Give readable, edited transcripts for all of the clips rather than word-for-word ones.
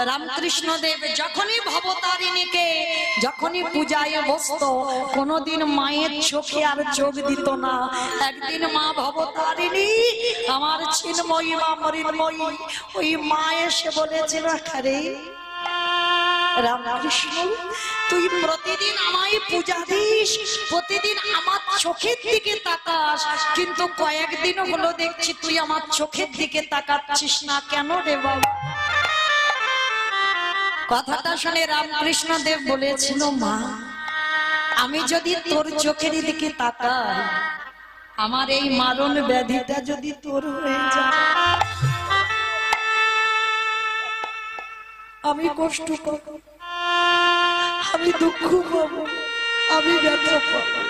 রামকৃষ্ণ দেব যখনই ভবতারিণীকে যখনই পূজায় বসত কোনোদিন মায়ের চোখে আর চোখ দিত না। একদিন মা ভবতারিণী আমার চিন্ময়ী মা মৃন্ময়ী ওই মা এসে বলেছিল, আরে রামকৃষ্ণ তুই প্রতিদিন আমায় পূজা দিস, প্রতিদিন আমার চোখের দিকে তাকাস, কিন্তু কয়েকদিন হলো দেখছি তুই আমার চোখের দিকে তাকাচ্ছিস না, কেন রে বাবা? কথাটা শুনে রামকৃষ্ণ দেব বলেছিল, মা আমি যদি তোর চোখের দিকে তাকাই, আমার এই মারণ ব্যাধিটা যদি তোর হয়ে যায়, আমি কষ্ট পাবো, আমি দুঃখ পাবো, আমি ব্যথা পাবো,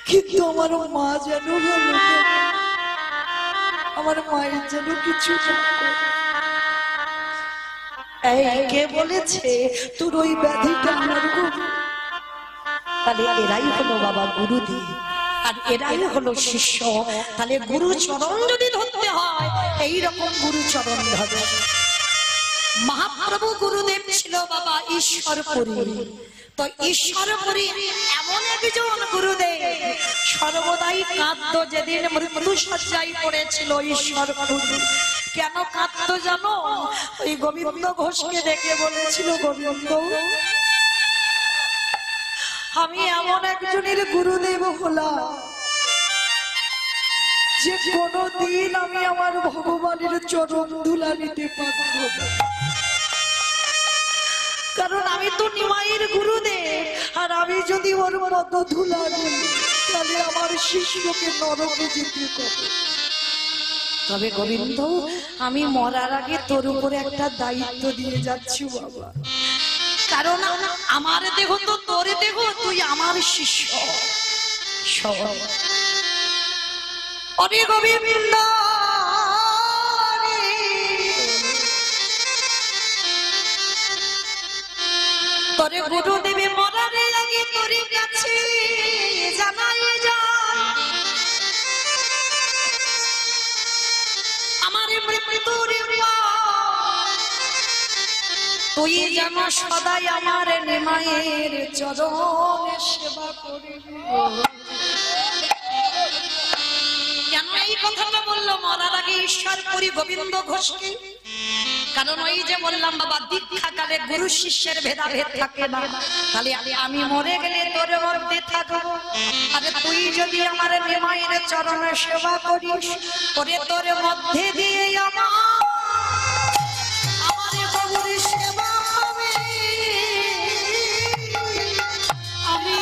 কিন্তু আমার মা যেন ভালো থাকে, আমার মায়ের যেন কিছু না। কে বলেছে তোর ওই ব্যাধিটা মারবো? তাহলে এরাই হলো বাবা গুরুদেব, আর এরাই হলো শিষ্য। তাহলে গুরু চরণ যদি ধরতে হয় এইরকম গুরু চরণ ধরে। মহাপ্রভু গুরুদেব ছিল বাবা ঈশ্বরপুরী। তো ঈশ্বরপুরী এমন একজন গুরুদেব সর্বদাই কাঁদতো। যেদিন মৃত্যু শয্যায় পড়েছিল ঈশ্বরপুরী, কেন কাঁদতো জানো? ওই গোবিন্দ ঘোষকে ডেকে বলেছিল, গোবিন্দ আমি এমন একজনের গুরুদেব হলাম যে কোনদিন আমি আমার ভগবানের চরণ ধুলা নিতে পারবো না, কারণ আমি তো নিমাইয়ের গুরুদেব, আর আমি যদি ওর পদ ধুলা নিই তাহলে আমার শিষ্যকে নরকে যেতে হবে। তবে গোবিন্দ আমি মরার আগে তোর উপরে একটা দায়িত্ব দিয়ে যাচ্ছি বাবা, কারণ আমার দেহ তো তোর দেহ, তুই আমার শিষ্য। অরে গোবিন্দ তোরে গুরুদেবে মরারে আগে তোর কাছে জানাই যায়, আমার মৃত্যুর তুই যেন সদাই আমার নিমাইয়ের চরণে সেবা করিবি। কেন এই কথাটা বললো মরার আগে ঈশ্বরপুরী গোবিন্দ ঘোষকে? কারণ ওই যে বললাম বাবা, দীক্ষাকালে গুরু শিষ্যের ভেদাভেদ থাকে না। তাহলে আমি মরে গেলে তোর মধ্যে থাকবো, আরে তুই যদি আমার নিমাইয়ের চরণে সেবা করিস, ওরে তোর মধ্যে দিয়ে আমার প্রভুর সেবা হবে। আমি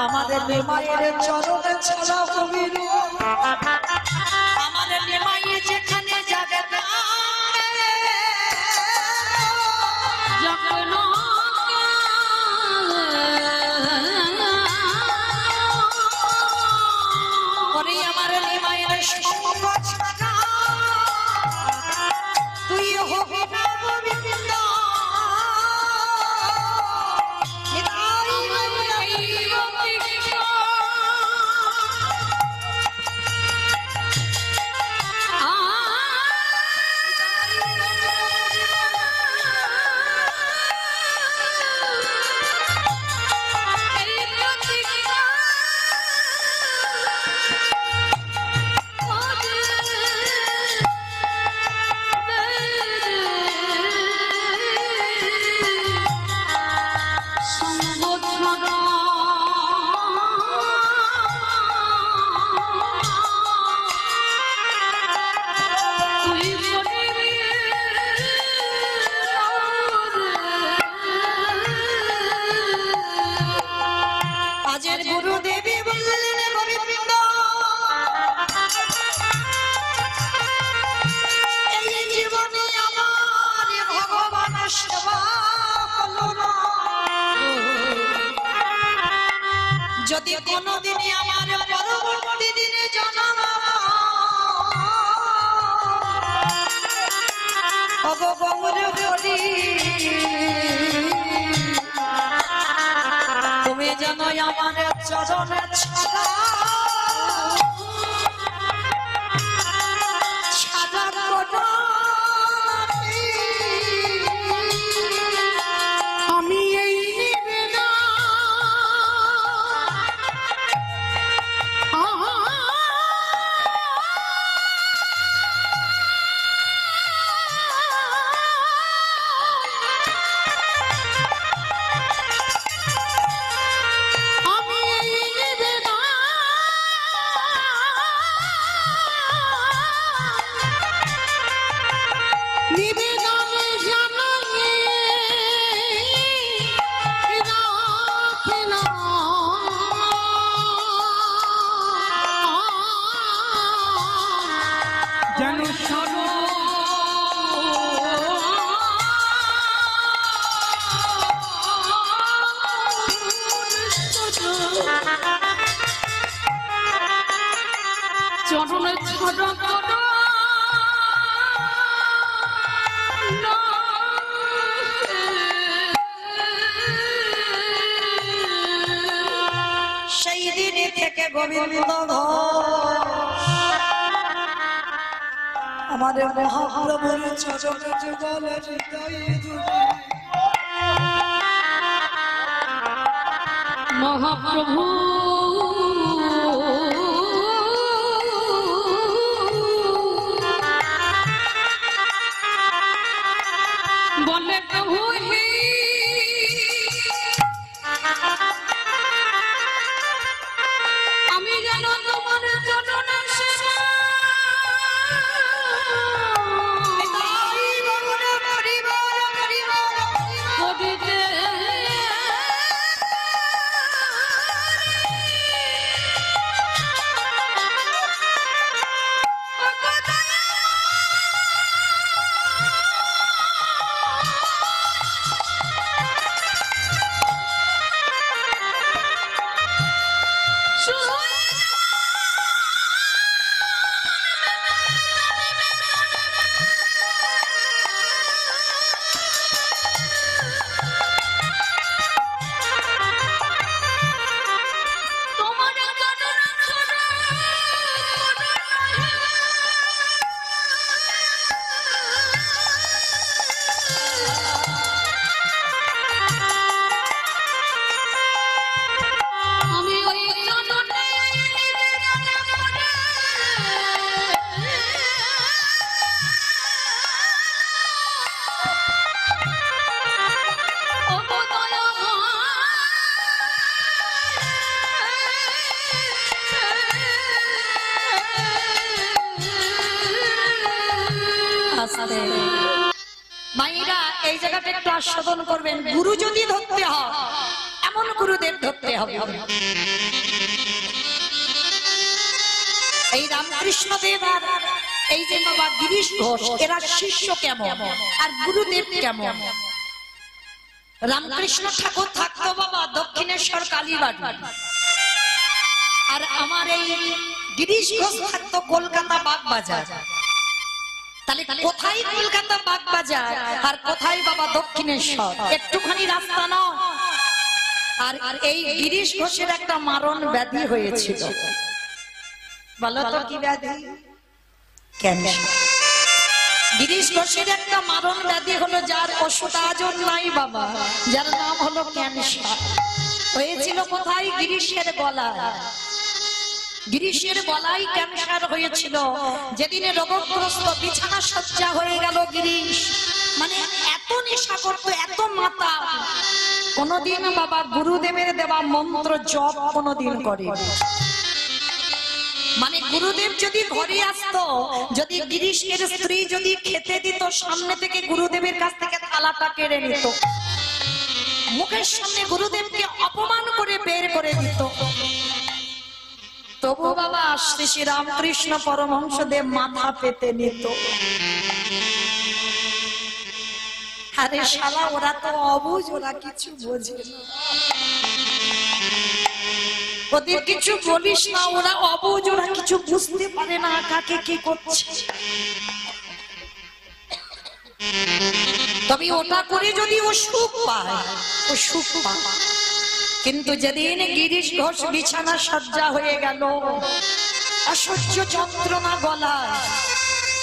আমাদের নিমাইয়ের চরণে ছাড়া কবির, আমাদের নিমাইয়ে যেখানে যাবে পরে আমার নিমাইয়ের সঙ্গ ছাড়া তুই হবি না গোবিন্দ। যদি কোনোদিন আমার পরবর্তী দিনে জন্ম তুমি যেন আমার চরণে আমি এই সেই দিন থেকে গোবিন্দ আমাদের মহাপ্রভুর চরণে যুগলে মহাপ্রভু বলে প্রভু আমি যেন তোমার চরণে মায়েরা এই জায়গাটা একটু আস্বাদন করবেন। গুরু যদি ধরতে হয় এমন গুরুদেব ধরতে হবে। এই রামকৃষ্ণ দেব আর এই যে বাবা গিরিশ ঘোষ এরা শিষ্য কেমন আর গুরুদেব কেমন? রামকৃষ্ণ ঠাকুর থাকতো বাবা দক্ষিণেশ্বর কালীবাড়ি, আর আমার এই গিরিশ ঘোষ থাকতো কলকাতা বাগবাজার। তাহলে কোথায় কলকাতা বাগবাজার আর কোথায় বাবা দক্ষিণেশ্বর? একটুখানি রাস্তা নয়। আর এই গিরিশ ঘোষের একটা মারণ ব্যাধি হয়েছিল। বলো তো কি ব্যাধি? ক্যান্সার। গিরিশ ঘোষের একটা মারণ ব্যাধি হলো, যার ওষুধ আজও নাই বাবা, যার নাম হলো ক্যান্সার। হয়েছিল কোথায়? গিরিশের গলায়। গিরিশের গলায় ক্যান্সার হয়েছিল। যেদিনে রোগগ্রস্ত বিছানা শয্যা হয়ে গেল গিরিশ, মানে এত নেশা করতো, এত মাতা, কোনদিন বাবা গুরুদেবের দেওয়া মন্ত্র জপ কোনদিন করে। মানে গুরুদেব যদি ঘরে আসতো, যদি গিরিশের স্ত্রী যদি খেতে দিত, সামনে থেকে গুরুদেবের কাছ থেকে থালাটা কেড়ে নিত, মুখের সামনে গুরুদেবকে অপমান করে বের করে দিত। তবু বাবা শ্রী শ্রী রামকৃষ্ণ পরমহংসদেব মাথা পেতে নিত। আরে শালা, ওরা তো অবুঝ, ওরা কিছু বোঝে না। ওদের কিছু বলিস না, ওরা অবুঝ, ওরা কিছু বুঝতে পারে না কাকে কি করছে। তবে ওটা করে যদি ও সুখ পায়, ও সুখ পায়। কিন্তু যেদিন গিরিশ ঘোষ বিছানা সজ্জা হয়ে গেল, অসহ্য যন্ত্রণা গলায়,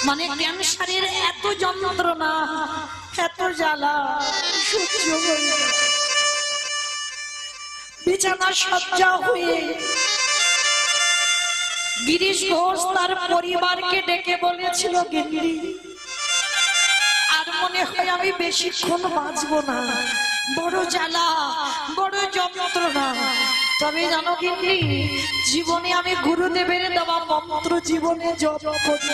মানে ক্যান্সারের এত যন্ত্রণা, এত জ্বালা সহ্য হয়ে গেল। বিছানা সজ্জা হয়ে গিরিশ ঘোষ তার পরিবারকে ডেকে বলেছিল, গিন্নি আর মনে হয় আমি বেশিক্ষণ বাঁচবো না, বড় জ্বালা, বড় যন্ত্রণা। তবে জানো গিন্নি, জীবনে আমি গুরুদেবের দেওয়া মন্ত্র জীবনে জপ করি,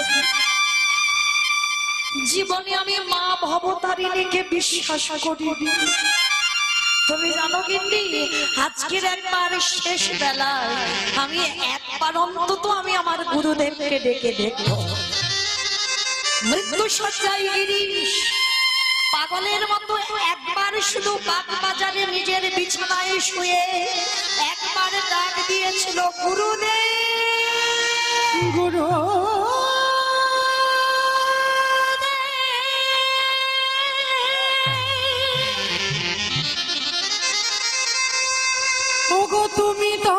জীবনে আমি মা ভবতারিণীকে বিশ্বাস করি। তুমি জানো গিন্নি, আজকের একবার শেষ বেলায় আমি একবার অন্তত আমি আমার গুরুদেবকে ডেকে দেখবো। মৃত্যু সজ্জায় গিরিশ পাগলের মতো একবার শুধু বাগবাজারে নিজের বিছানায় শুয়ে একবার ডাক দিয়েছিল, গুরুদেব, গুরু। ওগো তুমি তো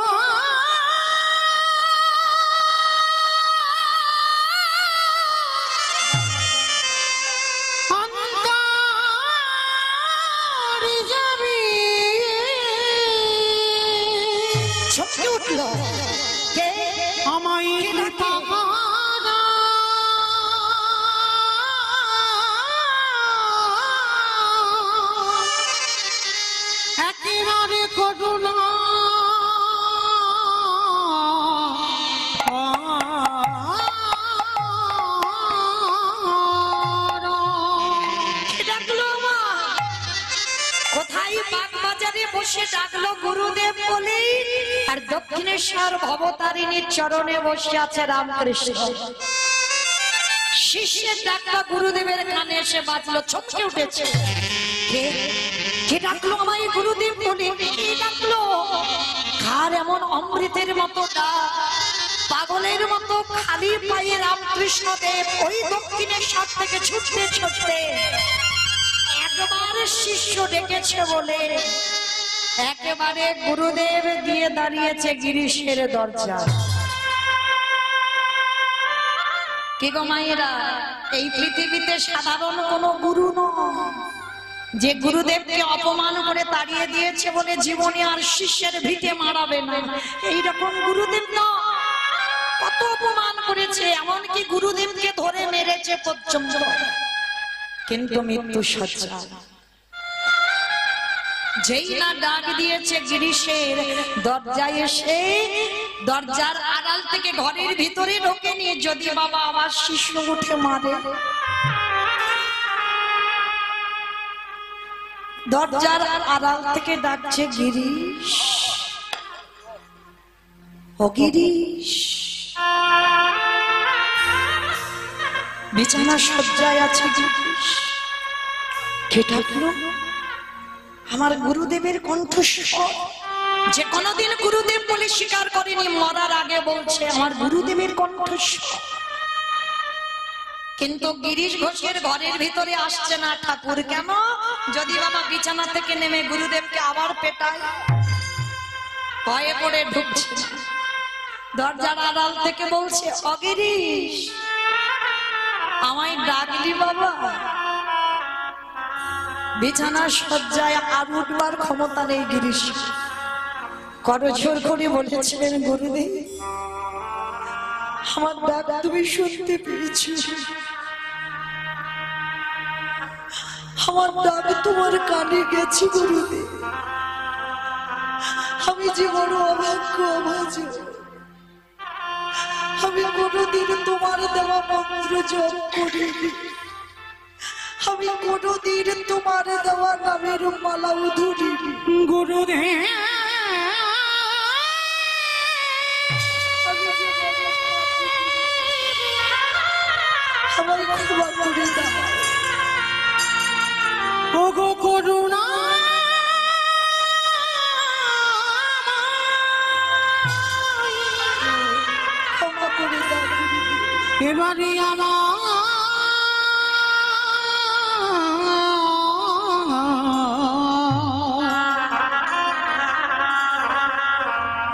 ছটকে উঠলো, কে আমায় একেবারে করুণা কোথায় বাগবাজারে বসে ডাকলো গুরুদেব বলে, আর দক্ষিণেশ্বর ভবতারিণীর চরণে বসে আছে রামকৃষ্ণ। শিষ্যের ডাকটা গুরুদেবের কানে এসে বাজলো, চমকে উঠেছে। কে ডাকলো আমায় গুরুদেব বলে? কে ডাকলো? কার এমন অমৃতের মতো ডাক? পাগলের মতো খালি পায়ে রামকৃষ্ণ দেব ওই দক্ষিণেশ্বর থেকে ছুটতে ছুটতে একবার শিষ্য ডেকেছে বলে একেবারে গুরুদেব গিয়ে দাঁড়িয়েছে গিরিশের দরজা। কি গো মায়েরা, এই পৃথিবীতে সাধারণ কোনো গুরু নয় যে গুরুদেবকে অপমান করে তাড়িয়ে দিয়েছে বলে জীবনে আর শিষ্যের ভিটে মারাবে না, এইরকম গুরুদেব না। কত অপমান করেছে, এমনকি গুরুদেবকে ধরে মেরেছে পর্যন্ত, কিন্তু মৃত্যু সজ্জা। যেই না ডাক দিয়েছে গিরিশের দরজায় এসে, দরজার আড়াল থেকে ঘরের ভিতরে ঢোকে নিয়ে যদি বাবা আবার শিষ্য উঠে মারে, দরজার আড়াল থেকে ডাকছে, গিরিশ, ও গিরিশ। বিছানা সজ্জায় আছে গিরিশ। কে ডাকলো? আমার গুরুদেবের কণ্ঠস্বর, যে কোনদিন গুরুদেব বলে স্বীকার করেনি, মরার আগে বলছে আমার গুরুদেবের কণ্ঠস্বর। কিন্তু গিরিশ ঘোষের ঘরের ভিতরে আসছে না ঠাকুর। কেন? যদি বাবা বিছানা থেকে নেমে গুরুদেবকে আবার পেটায়, ভয়ে পড়ে ঢুকছে। দরজার আড়াল থেকে বলছে, অগিরিশ, আমায় ডাকলি বাবা? বিছানা সজ্জায় আর উঠবার ক্ষমতা নেই গিরিশ। করজোর করে বলেছিলেন, গুরুদেব, আমার ডাক তুমি শুনতে পেরেছ? আমার ডাক তোমার কানে গেছে গুরুদেব। আমি যে বড় অভাগ্য, অভাজন। আমি কোনোদিন তোমার দেওয়া মন্ত্র জপ করিনি। আমি কোনোদিন তোমার দেওয়া নামের মালাও ধরিনি। গুরুদেব আমায় ক্ষমা করে দাও। ওগো করুণা এবারে আমার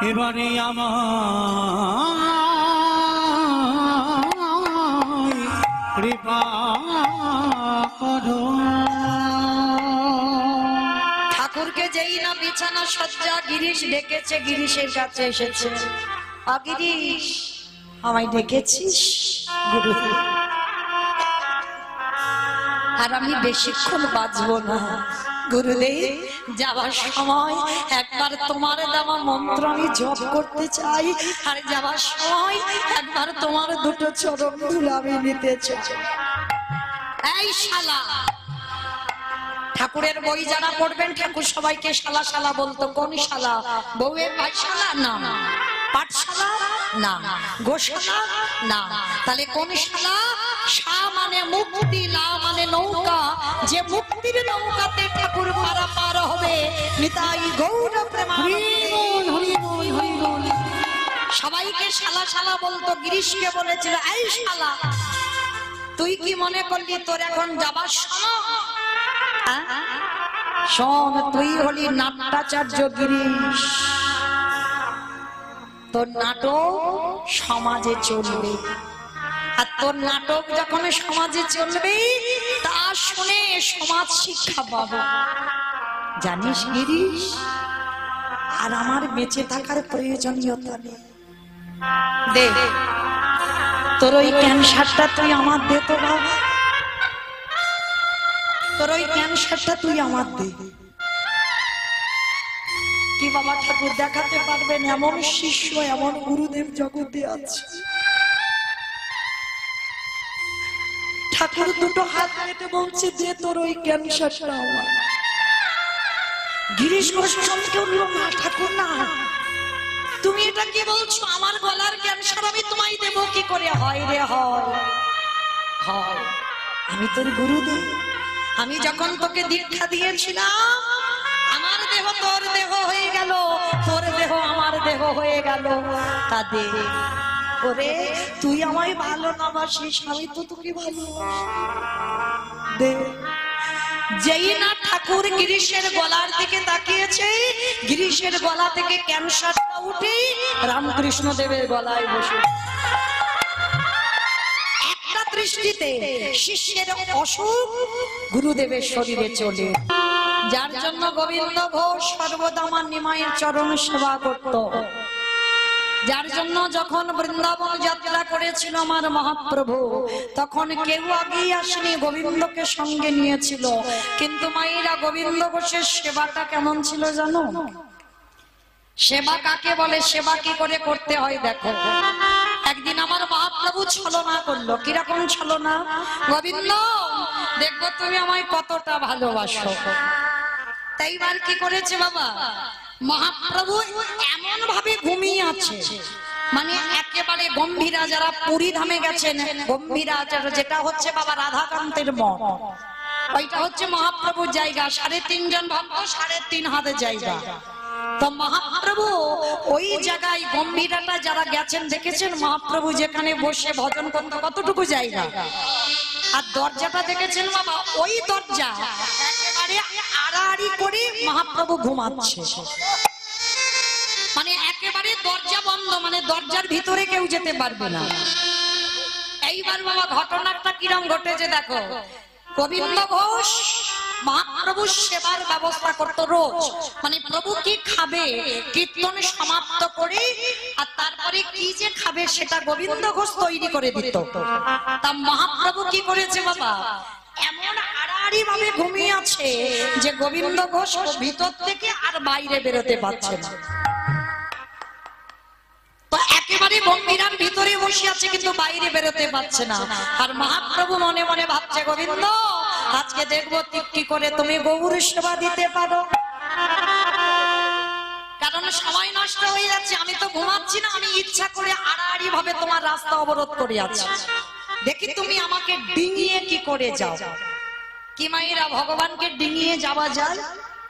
এবারে আমার কৃপা করো। ঠাকুরকে যেই না বিছানা সজ্জা গিরিশ ডেকেছে, গিরিশের কাছে এসেছে। গিরিশ, আমায় ডেকেছিস? গুরুদেব, আর আমি বেশিক্ষণ বাঁচবো না গুরুদেব। যাওয়ার সময় একবার তোমার দেওয়া মন্ত্র আমি জপ করতে চাই, আর যাওয়ার সময় একবার তোমার দুটো চরণ ধুলো আমি নিতে চাই। এই শালা, ঠাকুরের বই যারা পড়বেন, ঠাকুর সবাইকে শালা শালা বলতো। কোন শালা? বউয়ের পাঠশালা না, পাঠশালা না, গোশালা না, তাহলে কোন শালা? শা মানে মুক্তি, লা মানে নৌকা। যে মুক্তির নৌকাতে ঠাকুর পারাপার হবে। নিতাই গৌর প্রেমানন্দে। সবাইকে শালা শালা বলতো। গিরিশকে বলেছিল, এই শালা, তুই কি মনে করলি তোর এখন যাবার সময়? শোন, তুই হলি নাট্যাচার্য গিরিশ। তোর নাটক সমাজে চলবে, আর তোর নাটক যখন সমাজে চলবে তা শুনে সমাজ শিক্ষা পাবো। জানিস গিরিশ, আর আমার বেঁচে থাকার প্রয়োজনীয়তা নেই। দে তোর ওই ক্যান্সারটা তুই আমার দে তো বাবা, তোর ওই ক্যান্সারটা তুই আমার দে। কি বাবা ঠাকুর দেখাতে পারবেন? এমন শিষ্য, এমন গুরুদেব জগতে আছে। ঠাকুর দুটো হাত পেতে বলছে যে তোর ওই ক্যান্সারটা আমার। গিরিশ ঘোষ চমকে উঠল, না ঠাকুর না, তুমি এটা কি বলছো? আমার গলার ক্যান্সার আমি তোমায় দেবো কি করে? হয় রে হয়, হয়। আমি তোর গুরুদেব। আমি যখন তোকে দীক্ষা দিয়েছিলাম, আমার দেহ তোর দেহ হয়ে গেল, তোর দেহ আমার দেহ হয়ে গেল। তা দে ওরে, তুই আমায় ভালো না বাসিস, আমি তো তোকে ভালোবাসি, দে। যেই না ঠাকুর গিরিশের গলার দিকে তাকিয়েছে, গিরিশের গলা থেকে ক্যান্সারটা উঠে রামকৃষ্ণ দেবের গলায় বসে। একটা দৃষ্টিতে শিষ্যের অসুখ গুরুদেবের শরীরে চলে। যার জন্য গোবিন্দ ঘোষ সর্বদা আমার নিমাইয়ের চরণ সেবা করত। যার জন্য যখন বৃন্দাবন যাত্রা করেছিল আমার মহাপ্রভু, তখন কেউ আগেই আসেনি, গোবিন্দকে সঙ্গে নিয়েছিল। কিন্তু মায়েরা গোবিন্দ ঘোষের সেবাটা কেমন ছিল জানো? সেবা কাকে বলে, সেবা কি করে করতে হয় দেখো। একদিন আমার মহাপ্রভু ছলনা করলো। কিরকম ছলনা? গোবিন্দ, দেখবো তুমি আমায় কতটা ভালোবাসো। তাইবার কি করেছে বাবা? মহাপ্রভু এমন ভাবে ঘুমিয়ে আছে, মানে একেবারে গম্ভীরা, যারা পুরী ধামে গেছেন, গম্ভীরা যেটা হচ্ছে বাবা রাধাকান্তের মঠ, ওইটা হচ্ছে মহাপ্রভুর জায়গা। 3.5 জন ভক্ত, 3.5 হাতের জায়গা। তো মহাপ্রভু ওই জায়গায়, গম্ভীরাটা যারা গেছেন দেখেছেন, মহাপ্রভু যেখানে বসে ভজন করতে কতটুকু জায়গা, আর দরজাটা দেখেছেন বাবা, ওই দরজা একেবারে আড়াআড়ি করে মহাপ্রভু ঘুমাচ্ছে। মানে একেবারে দরজা বন্ধ, মানে দরজার ভিতরে কেউ যেতে পারবে না। এইবার বাবা ঘটনাটা কিরম ঘটেছে দেখো। গোবিন্দ ঘোষ মহাপ্রভু সেবার ব্যবস্থা করতো রোজ। মানে প্রভু কি খাবে কীর্তন সমাপ্ত করে, আর তারপরে কি যে খাবে সেটা গোবিন্দ ঘোষ তৈরি করে দিত। তা মহাপ্রভু কি করেছে বাবা, এমন আড়াআড়ি ভাবে ঘুমিয়ে আছে যে গোবিন্দ ঘোষ ভিতর থেকে আর বাইরে বেরোতে পারছে না। তো একেবারে গম্ভীরার ভিতরে বসে আছে, কিন্তু বাইরে বেরোতে পারছে না। আর মহাপ্রভু মনে মনে ভাবছে, গোবিন্দ আজকে দেখবো কি করে তুমি গৌর সেবা দিতে পারো। কারণ সময় নষ্ট হয়ে যাচ্ছে, আমি তো ঘুমাচ্ছি না, আমি ইচ্ছা করে আড়াআড়ি ভাবে তোমার রাস্তা অবরোধ করে আছি, দেখি তুমি আমাকে ডিঙিয়ে কি করে যাও। কি মায়েরা, ভগবানকে ডিঙিয়ে যাওয়া যায়?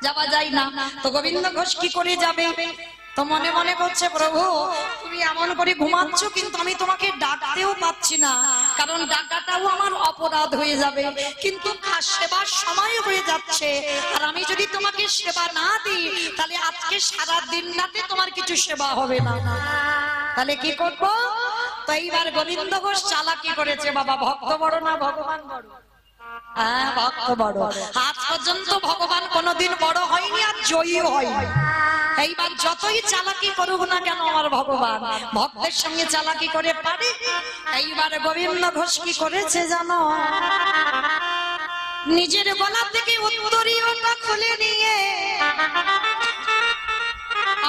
যাওয়া যায় না। তো গোবিন্দ ঘোষ কি করে যাবে? তো মনে মনে করছে প্রভু তুমি এমন করে ঘুমাচ্ছ, কিন্তু আমি তোমাকে ডাকতেও পাচ্ছি না, কারণ ডাকাটাও আমার অপরাধ হয়ে যাবে, কিন্তু সেবার সময় হয়ে যাচ্ছে, আর আমি যদি তোমাকে সেবা না দিই তাহলে আজকে সারা দিন রাতে তোমার কিছু সেবা হবে না, তাহলে কি করব? তো এইবার গোবিন্দ ঘোষ চালাকি করেছে। বাবা ভক্ত বড় না ভগবান বড়? হ্যাঁ, ভক্ত বড়। আজ পর্যন্ত ভগবান কোনোদিন বড় হয়নি আর জয়ী হয়নি। এইবার যতই চালাকি করুক না কেন আমার ভগবান ভক্তের সঙ্গে চালাকি করে পারে। এইবার গোবিন্দ ঘোষ কি করেছে জানো? নিজের গলা থেকে উত্তরীয়টা খুলে নিয়ে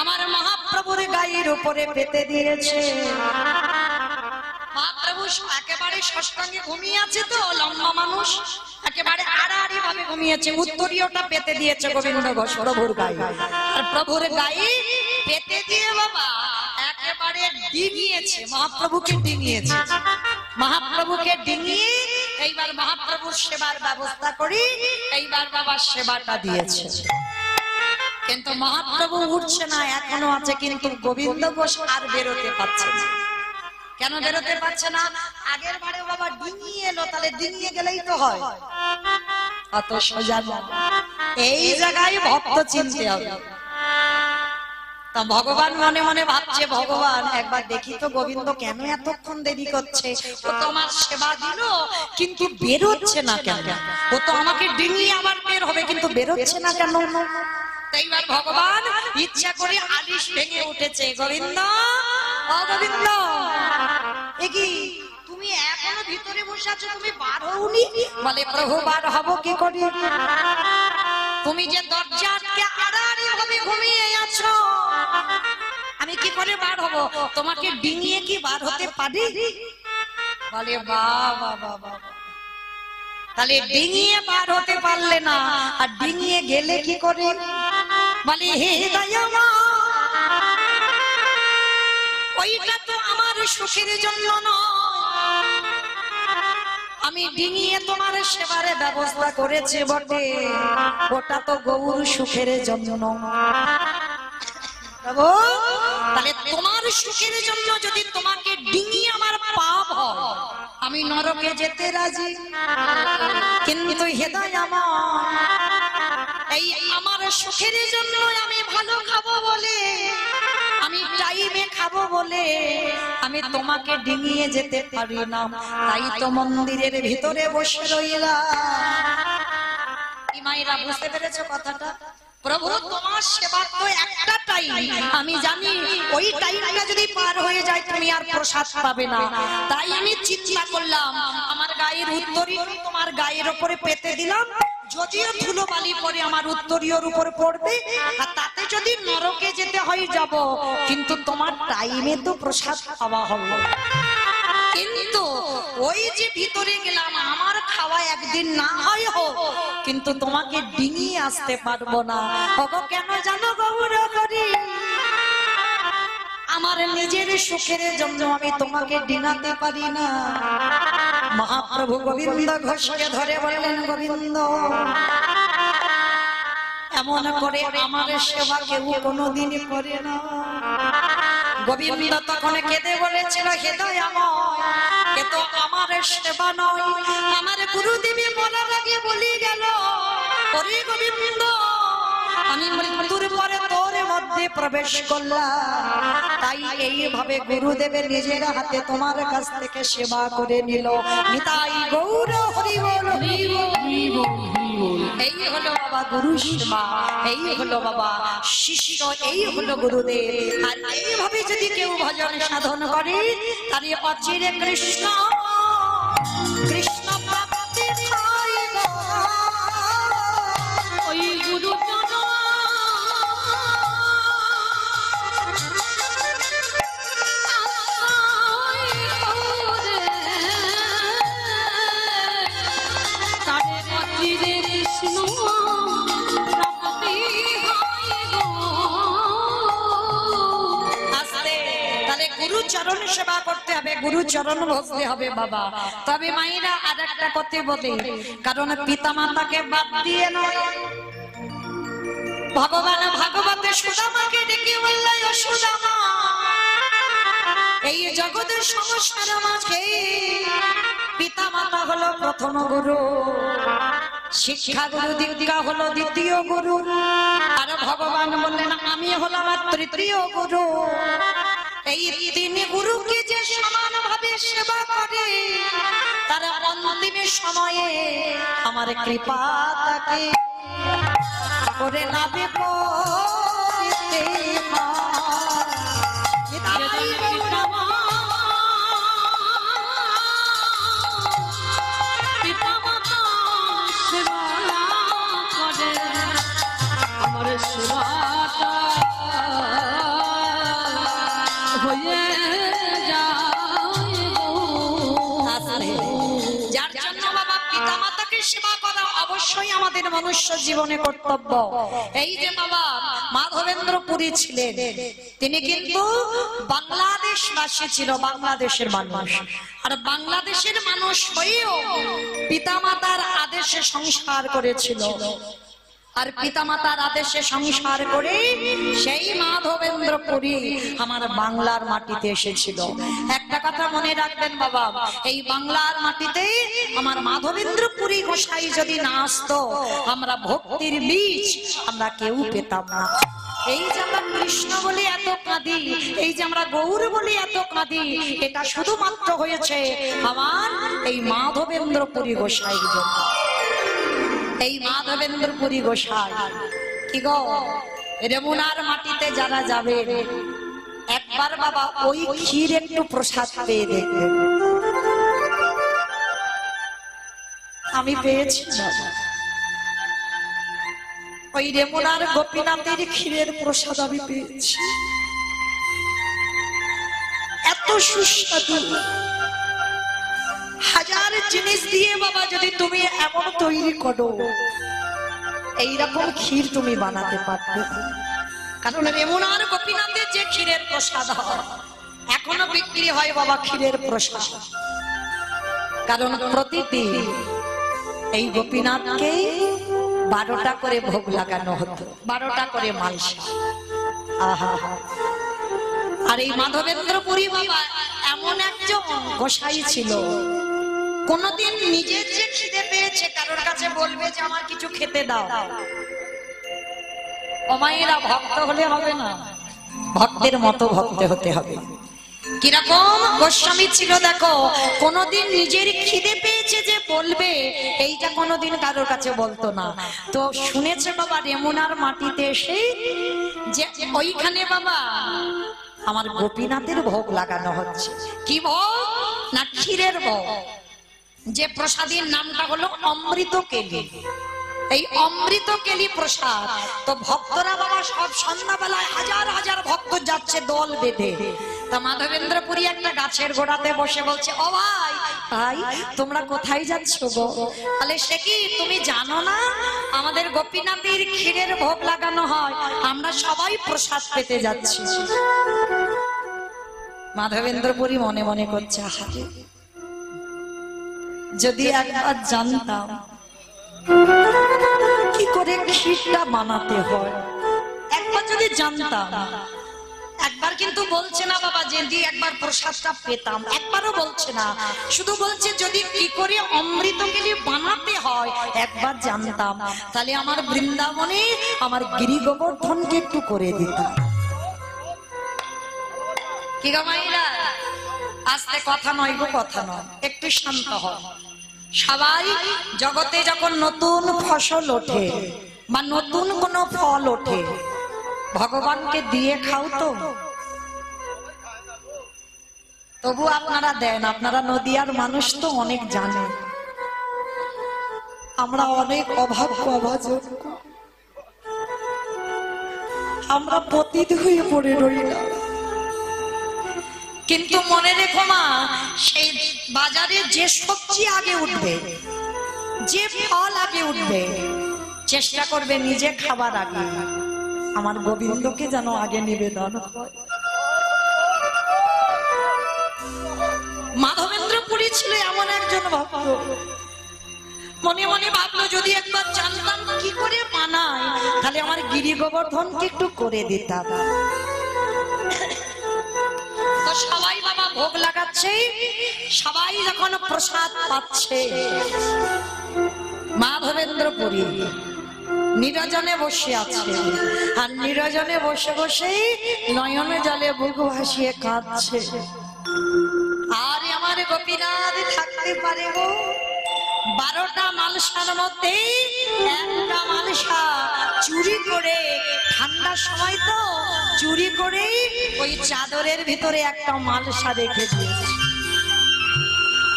আমার মহাপ্রভুর গায়ের উপরে পেতে দিয়েছে। মহাপ্রভু একেবারে ষষ্ঠাঙ্গে ঘুমিয়ে আছে, তো লম্বা মানুষ, একেবারে আড়াআড়ি ভাবে ঘুমিয়েছে, উত্তরীয়টা পেতে দিয়েছে গোবিন্দ ঘোষ প্রভুর গায়ে। আর প্রভুর গায়ে পেতে দিয়ে বাবা একেবারে ডিঙিয়েছে, মহাপ্রভুকে ডিঙিয়েছে। মহাপ্রভুকে ডিঙিয়ে এইবার মহাপ্রভুর সেবার ব্যবস্থা করি, এইবার বাবা সেবাটা দিয়েছে। কিন্তু মহাপ্রভু উঠছে না, এখনো আছে, কিন্তু গোবিন্দ ঘোষ আর বেরোতে পারছে না। কেন বেরোতে পারছে না? আগের বারে বাবা ডিঙিয়ে এলো, তাহলে ডিঙিয়ে গেলেই তো হয়, অত সোজা না। এই জায়গায় ভক্ত চিনতে হবে। তা ভগবান মনে মনে ভাবছে, ভগবান একবার দেখি তো গোবিন্দ কেন এতক্ষণ দেরি করছে, ও তো আমার সেবা দিল কিন্তু বেরোচ্ছে না কেন? ও তো আমাকে ডিঙিয়ে আবার বের হবে, কিন্তু বেরোচ্ছে না কেন? এইবার ভগবান ইচ্ছা করে আলিশ ভেঙে উঠেছে। গোবিন্দ, ও গোবিন্দ, এ কি তুমি এখনো ভিতরে বসে আছো, তুমি বার হওনি? বলে প্রভু বার হব কি করে? তুমি যে দরজা আটকে আড়াআড়ি ভাবে ঘুমিয়ে আছো, আমি কি করে বার হব? তোমাকে ডিঙিয়ে কি বার হতে পারি? বলে বাবা বাবা, তাহলে ডিঙিয়ে বার হতে পারলে না, আর ডিঙিয়ে গেলে কি করে? বলে হে দয়ামা, ওইটা তো আমার সুখের জন্য নয়, আমি ডিঙিয়ে তোমার সেবারে ব্যবস্থা করেছি বটে, ওটা তো গৌর সুখের জন্য। তাহলে তোমার সুখের জন্য যদি তোমাকে ডিঙিয়ে আমার পাপ হয়, আমি নরকে যেতে রাজি, কিন্তু হেদায় আমার এই আমার সুখের জন্য আমি ভালো খাবো বলে, আমি টাইমে খাবো বলে আমি তোমাকে ডিঙিয়ে যেতে পারি না, তাই তো মন্দিরের ভিতরে বসে রইলাম। মায়েরা বুঝতে পেরেছো কথাটা? প্রভু তোমার সেবা তো একটা টাইম, আমি জানি ওই টাইমটা যদি পার হয়ে যায় তুমি আর প্রসাদ পাবে না, তাই আমি চিন্তা করলাম আমার গায়ের উত্তরীয় তোমার গায়ের উপরে পেতে দিলাম, যদিও ধুলো বালি পরে আমার উত্তরীয়র উপরে পড়বে, আর তাতে যদি নরকে যেতে হয় যাব, কিন্তু তোমার টাইমে তো প্রসাদ পাওয়া হবে। কিন্তু ওই যে ভিতরে গেলাম, আমার খাওয়া একদিন না হয় হোক, কিন্তু তোমাকে ডিঙিয়ে আসতে পারবো না। ওগো কেন জানো গৌর করি, আমার নিজের সুখের জন্য আমি তোমাকে ডিঙাতে পারি না। মহাপ্রভু গোবিন্দ ঘোষকে ধরে বললেন, গোবিন্দ এমন করে আমার সেবা কেউ কোনোদিন করে না। গোবিন্দ তখন কেঁদে বলেছিল, হেদায় আমার, এ তো আমার সেবা নয়, আমার গুরুদেবী মরার আগে বলি গেল, ওরে গোবিন্দ আমি মৃত্যুর পরে তোর মধ্যে প্রবেশ করলাম, তাই এইভাবে গুরুদেবের নিজের হাতে তোমার কাছ থেকে সেবা করে নিল। নিতাই গৌর হরি বল, হরি বল। এই হলো বাবা গুরু সেবা, এই হলো বাবা শিষ্য, এই হলো গুরুদেব। আর এইভাবে যদি কেউ ভজন সাধন করে, তাহলে অচিরে কৃষ্ণ কৃষ্ণ প্রাপ্তি হয় গো। ওই গুরু চরণ সেবা করতে হবে, গুরু চরণ ভজতে হবে বাবা। তবে মায়েরা আর একটা কথা বলে, কারণ পিতা মাতাকে বাদ দিয়ে নয়, ভগবান ভাগবতে সুদামাকে ডেকে বললেন, এই জগতের সংসার মাঝে পিতা মাতা হলো প্রথম গুরু, শিক্ষা গুরু দীক্ষা হলো দ্বিতীয় গুরু, আর ভগবান বললেন আমি হলাম তৃতীয় গুরু। এই তিন গুরুকে যে সমানভাবে সেবা করে তার অন্তিম সময়ে আমার কৃপা তাকে করে লাভে পড়তে যার জন্য বাবা পিতা মাতাকে সেবা করা অবশ্যই আমাদের মনুষ্য জীবনে কর্তব্য। এই যে বাবা মাধবেন্দ্র পুরী ছিলেন, তিনি কিন্তু বাংলাদেশ বাসী ছিল, বাংলাদেশের মানুষ। আর বাংলাদেশের মানুষ হয়েও পিতা মাতার আদেশে সংসার করেছিল, আর পিতামাতার আদেশে সংসার করে সেই মাধবেন্দ্র পুরী আমার বাংলার মাটিতে এসেছিল। একটা কথা মনে রাখবেন বাবা, এই বাংলার মাটিতে আমার মাধবেন্দ্র পুরী গোসাই যদি না আসতো, আমরা ভক্তির বীজ আমরা কেউ পেতাম না। এই যে আমরা কৃষ্ণ বলে এত কাঁদি, এই যে আমরা গৌর বলে এত কাঁদি, এটা শুধুমাত্র হয়েছে আমার এই মাধবেন্দ্র পুরী গোসাইর জন্য। এই মাধবেন্দ্র পুরী গোসাই কি গো, রেমুনার মাটিতে যারা যাবে একবার বাবা ওই ক্ষীর একটু প্রসাদ পেয়ে দেখবেন। আমি পেয়েছি ওই রেমুনার গোপীনাথের ক্ষীরের প্রসাদ আমি পেয়েছি, এত সুস্বাদু। হাজার জিনিস দিয়ে বাবা যদি তুমি এমন তৈরি করো, এইরকম ক্ষীর তুমি বানাতে পারবে। কারণ রেমুনার গোপীনাথের যে ক্ষীরের প্রসাদ হয়, এখনো বিক্রি হয় বাবা ক্ষীরের প্রসাদ। কারণ প্রতিদিন এই গোপীনাথকে 12টা করে ভোগ লাগানো হতো, 12টা করে মালসা। আহা, আর এই মাধবেন্দ্র পুরী বাবা এমন একজন গোসাই ছিল, কোনদিন নিজের যে খিদে পেয়েছে কারোর কাছে বলবে যে আমার কিছু খেতে দাও। অমায়েরা ভক্ত হলে হবে না, ভক্তের মতো ভক্ত হতে হবে। কিরকম গোস্বামী ছিল দেখো, কোনদিন নিজের খিদে পেয়েছে যে বলবে, এইটা কোনদিন কারোর কাছে বলতো না। তো শুনেছে বাবা রেমুনার মাটিতে এসে যে ওইখানে বাবা আমার গোপীনাথের ভোগ লাগানো হচ্ছে। কি ভোগ? না ক্ষীরের ভোগ। যে প্রসাদের নামটা হলো অমৃত কেলি। এই অমৃত কেলি প্রসাদ। তো ভক্তরা বাবা সব সন্ধ্যাবেলায় হাজার হাজার ভক্ত যাচ্ছে দল বেঁধে। তা মাধবেন্দ্র পুরী একটা গাছের গোড়াতে বসে বলছে, ও ভাই ভাই তোমরা কোথায় যাচ্ছ গো? তাহলে সে কি তুমি জানো না আমাদের গোপীনাথের ক্ষীরের ভোগ লাগানো হয়, আমরা সবাই প্রসাদ পেতে যাচ্ছি। মাধবেন্দ্র পুরী মনে মনে করছে, আহারে যদি একবার জানতাম কি করে ক্ষীরটা বানাতে হয়, একবার যদি জানতাম। একবার কিন্তু বলছে না বাবা যদি একবার প্রসাদটা পেতাম, একবারও বলছে না, শুধু বলছে যদি কি করে অমৃত কেলি বানাতে হয় একবার জানতাম, তাহলে আমার বৃন্দাবনে আমার গিরি গোবর্ধনকে একটু করে দিতাম। কি গো মাইরা, আস্তে কথা নয় গো, কথা নয়, একটু শান্ত হও। সবাই জগতে যখন নতুন ফসল ওঠে বা নতুন কোন ফল ওঠে, ভগবানকে দিয়ে খাও তো, তবু আপনারা দেন। আপনারা নদিয়ার মানুষ তো অনেক জানে, আমরা অনেক অভাব অভাজন, আমরা পতিত হয়ে পড়ে রইলাম। কিন্তু মনে রেখো মা, সেই বাজারে যে সবজি আগে উঠবে, যে ফল আগে উঠবে, চেষ্টা করবে নিজে খাবার আগে আমার গোবিন্দকে যেন আগে নিবেদন হয়। মাধবেন্দ্র পুরী ছিল এমন একজন ভক্ত, মনে মনে ভাবলো যদি একবার জানতাম কি করে বানায়, তাহলে আমার গিরি গোবর্ধনকে একটু করে দিতাম। তো সবাই বাবা ভোগ লাগাচ্ছে, সবাই যখন প্রসাদ পাচ্ছে, মাধবেন্দ্রপুরী নিরজনে বসে আছে, আর নিরজনে বসে বসেই নয়নে জলে বুক ভাসিয়ে কাঁদছে। আর আমার গোপীনাথ থাকতে পারে গো, 12টা মালসার মধ্যে একটা মালসা চুরি করে, ঠান্ডার সময় তো চুরি করে ওই চাদরের ভিতরে একটা মালসা রেখে দিয়েছে।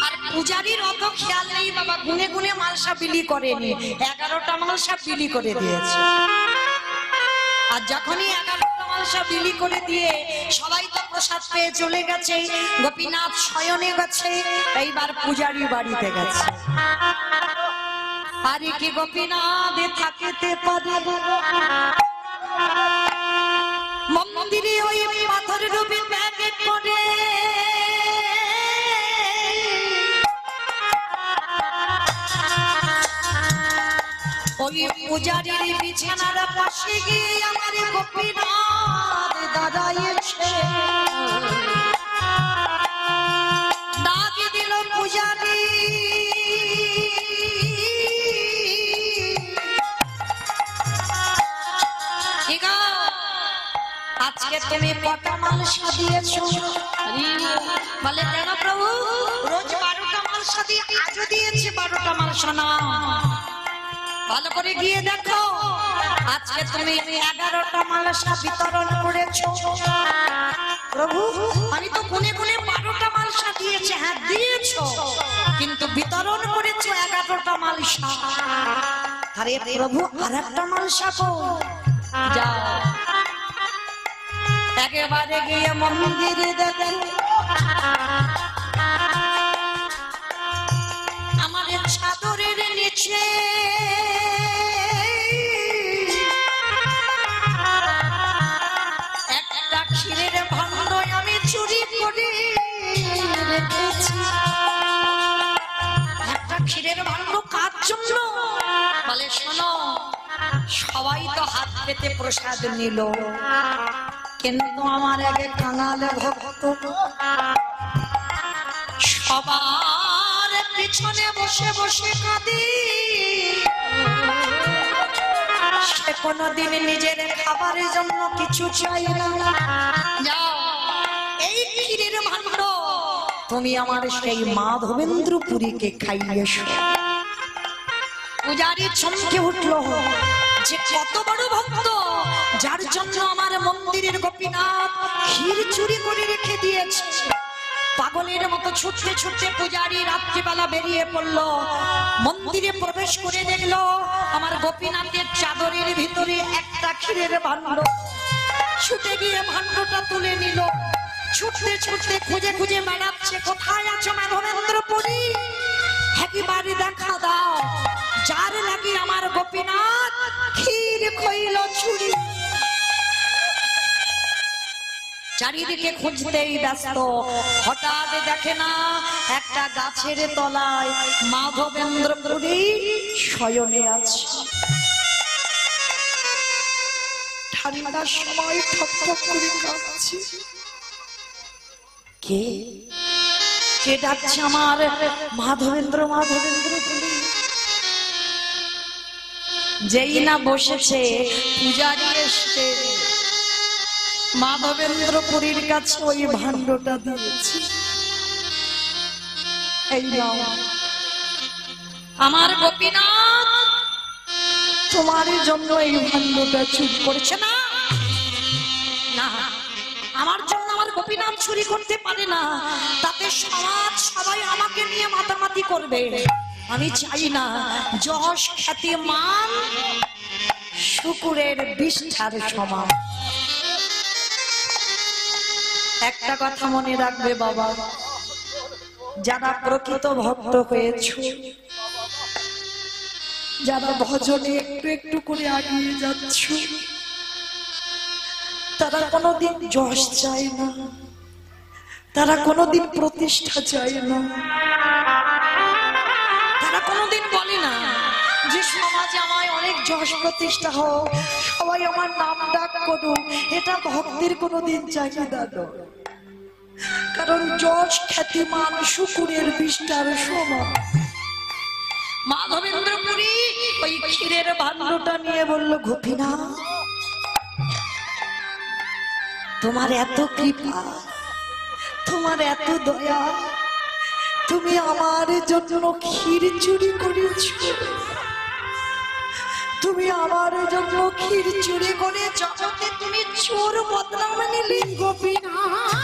আর পূজারীর অত খেয়াল নেই বাবা, গুনে গুনে মালসা বিলি করেনি, 11টা মালসা বিলি করে দিয়েছে। আর যখনই 11টা মালসা বিলি করে দিয়ে সবাই তো প্রসাদ পেয়ে চলে গেছে, গোপীনাথ শয়নে গেছে, এইবার পূজারী বাড়িতে গেছে। আরে কি গোপীনাথ থাকিতে পারে মন্দিরে ওই পাথর রূপে ব্যাগ করে, ওই পূজারীর বিছানার পাশে গিয়ে আমার গোপীনাথ দাঁড়াইছে। ডাক দিল পূজারী, আজকে তুমি কটা মালসা দিয়েছো? বলে কেন প্রভু, রোজ 12টা মালসা দিয়ে, আজও দিয়েছি 12টা মালসা না। ভালো করে গিয়ে দেখো, আজকে তুমি 11টা মালসা বিতরণ করেছো। প্রভু আমি তো গুনে গুনে 12টা মালসা দিয়েছি। হ্যাঁ দিয়েছো, কিন্তু বিতরণ করেছো 11টা মালসা। আরে প্রভু আরেকটা মালসা কো, যাও একেবারে গিয়ে মন্দিরে দেখেন আমাদের চাদরের নিচে একটা ক্ষীরের ভাণ্ড আমি চুরি করে রেখেছি। একটা ক্ষীরের ভাণ্ড কার জন্য? বলে শোনো, সবাই তো হাত পেতে প্রসাদ নিল, কিন্তু আমার আগে কাঙালে ভক্ত সবার পিছনে বসে বসে কাঁদি। সে কোনদিন নিজের খাবারের জন্য কিছু চাই না। যাও এই ক্ষীরের ভাণ্ড তুমি আমার সেই মাধবেন্দ্রপুরীকে খাইয়েছো। পূজারী চমকে উঠলো যে কত বড় ভক্ত, যার জন্য আমার মন্দিরের গোপীনাথ ক্ষীর চুরি করে রেখে দিয়েছে। পাগলের মতো ছুটতে ছুটতে পূজারী রাত্রিবেলা বেরিয়ে পড়লো, মন্দিরে প্রবেশ করে দেখলো আমার গোপীনাথের চাদরের ভিতরে একটা ক্ষীরের ভাণ্ড। ছুটে গিয়ে ভাণ্ডটা তুলে নিল, ছুটতে ছুটতে খুঁজে খুঁজে বেড়াচ্ছে, কোথায় আছো মাধবেন্দ্রপুরী, একেবারে দেখা দাও, যার লাগি আমার গোপীনাথ ক্ষীর খইল চুরি। চারিদিকে খুঁজতেই ব্যস্ত, হঠাৎ দেখে না একটা গাছের তলায় মাধবেন্দ্রপুরী শয়নে আছে। ঠান্ডার সময় ঠকঠক করে কাঁদছে। কে কে ডাকছে আমার মাধবেন্দ্রপুরী? যেই না বসেছে পূজারী এসে মাধবেন্দ্রপুরীর কাছে ওই ভাণ্ডটা দিয়েছে। এই নাও আমার গোপীনাথ, তোমার জন্য এই ভাণ্ডটা চুরি করেছে। না না, আমার জন্য আমার গোপীনাথ চুরি করতে পারে না, তাতে সমাজ সবাই আমাকে নিয়ে মাতামাতি করবে। আমি চাই না যশ খ্যাতি মান শুকুরের বিষ্ঠার সমান। একটা কথা মনে রাখবে বাবা, যারা প্রকৃত ভক্ত হয়েছ, যারা ভজনে একটু একটু করে এগিয়ে যাচ্ছ, তারা কোনোদিন যশ চায় না, তারা কোনোদিন প্রতিষ্ঠা চায় না, তারা কোনোদিন বলে না যে সমাজে আমায় অনেক যশ প্রতিষ্ঠা হোক, সবাই আমার নাম ডাক করুক। এটা ভক্তের কোনোদিন চাহিদা নয়। কারণ যশ খ্যাতিমান শুকুরের বিষ্টার সমান। মাধবেন্দ্রপুরী ওই ক্ষীরের ভাণ্ডটা নিয়ে বলল, গোপীনাথ তোমার এত কৃপা, তোমার এত দয়া, তুমি আমার জন্য ক্ষীর চুরি করেছ, তুমি আমার জন্য ক্ষীর চুরি করে জগতে তুমি চোর বদনাম নিলে। গোপীনাথ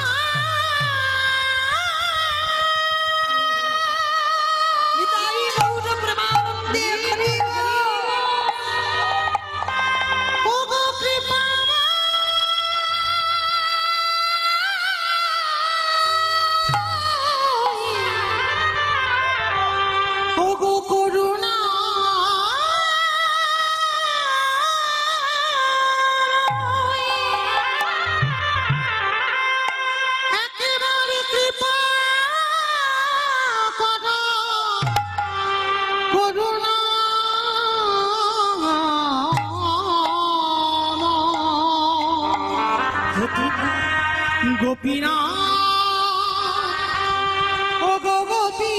গোপীনাথ, ও গো গোপী,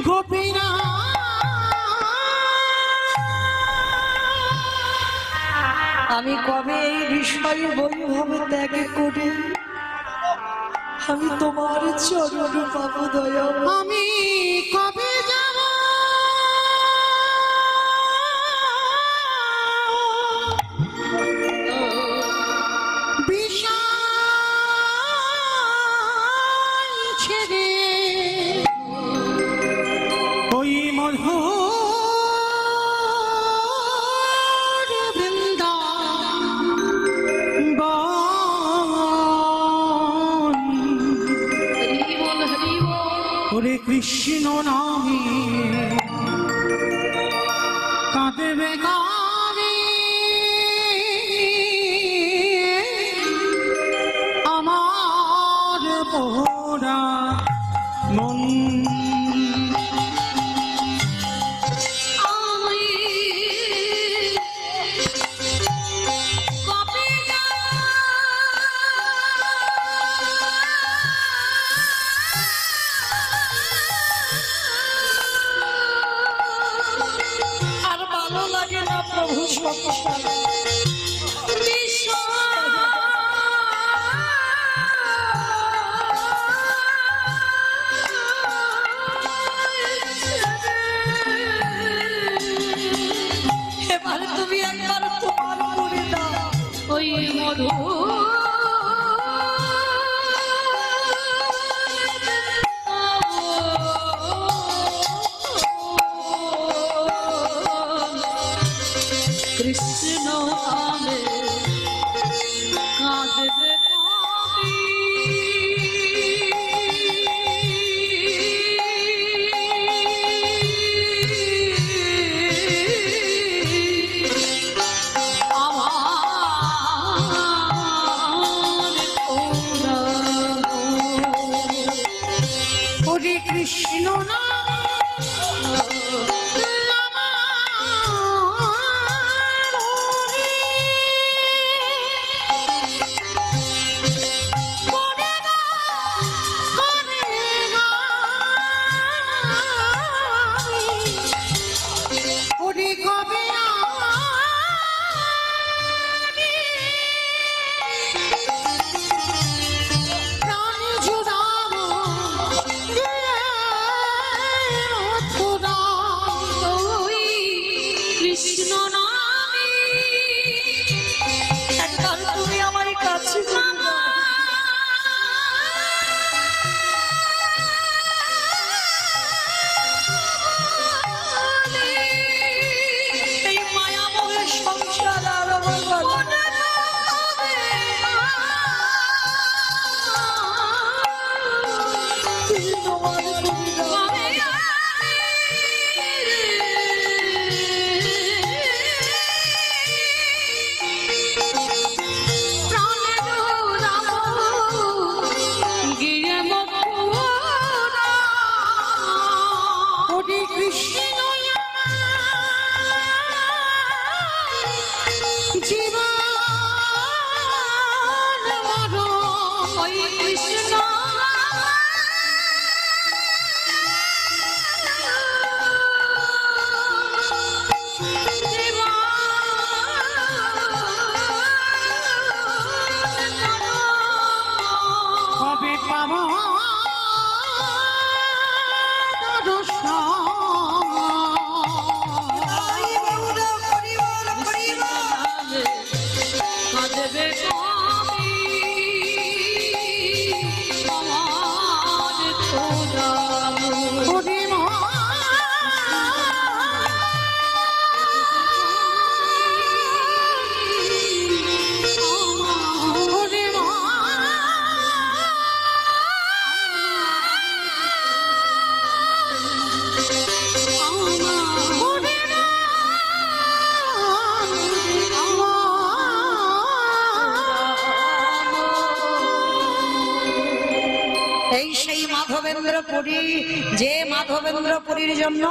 গোপীনাথ আমি কবে এই বিষয় বৈভব ত্যাগ করে আমি তোমার চরণ পাবো দয়া? আমি কবে যাব বিষয় ছেড়ে ওই মধুর বৃন্দাবন। ওরে কৃষ্ণ নামে কাঁদবে গানে আমার পোড়া মন। আর ভালো লাগে না প্রভু সংসার, এবারে তুমি একবার তোমার করে দাও ওই মধু কৃষ্ণ নামে কাঁদবে কবি। ওরে কৃষ্ণ একবার তুমি আমার কাছে এই মায়াময়ের সংসার আর আমার তুমি তোমার পাবো এই সেই মাধবেন্দ্রপুরী, যে মাধবেন্দ্রপুরীর জন্য